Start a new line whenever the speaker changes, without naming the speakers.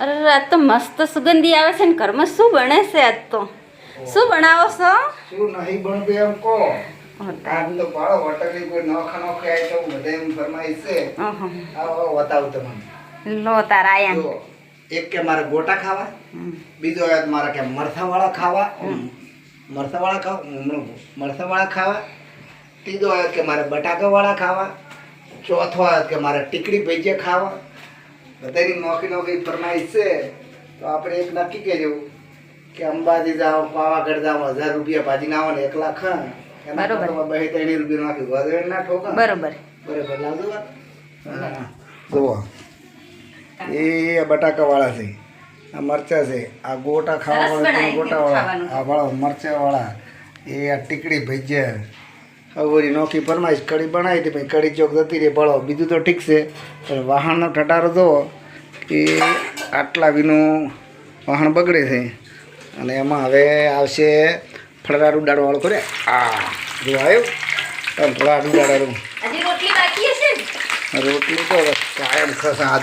અરે આજ તો મસ્ત સુગંધી આવે છે ને ઘરમાં શું બને છે આજ તો શું બનાવો છો
શું નહીં બનતું એમ કહો આજ તો ભાડો હોટલની કોઈ નોખા નોખી આઈટમ બધે એમ ફરમાઈશ છે આવો બતાવું તમને
લો તારા આયા
જો એક કે મારે ગોટા ખાવા બીજો આવે મારે કે મરસાવાળા ખાવા મરસાવાળા ખાવા ત્રીજો આવે કે મારે બટાકાવાળા ખાવા ચોથો આવે કે મારે ટીકડી ભજીયા ખાવા બધાની નોખી નોખી ફરમાઈશ છે તો આપણે એક નક્કી કર્યું કે અંબાજી જાઓ પાવાગઢ જાઓ 1000 રૂપિયા ભાજીને આવો ને 1 લાખ હા એના કરતાં 2-3 રૂપિયા નાખી વધે ના ઠોકા
બરોબર
લાવજો જુઓ એ બટાકાવાળા છે આ મરચા છે આ ગોટા ખાવાવાળા ગોટાવાળા આ વાળા મરચાવાળા એ આ ટીકડી ભજીયા હવે નોખી ફરમાઈશ કઢી બનાવી હતી પછી કઢી ચોક જતી રહી ભળો બીજું તો ઠીક છે પણ વાહણનો ઠટારો જુઓ કે આટલા વીનું વાહણ બગડે છે અને એમાં હવે આવશે ફળરારું ઉડાડવાળો કરે આ જો આવ્યું ફળરારું ઉડાડવાનું
હજી રોટલી બાકી હશે
રોટલી તો કાયમ થશે આજ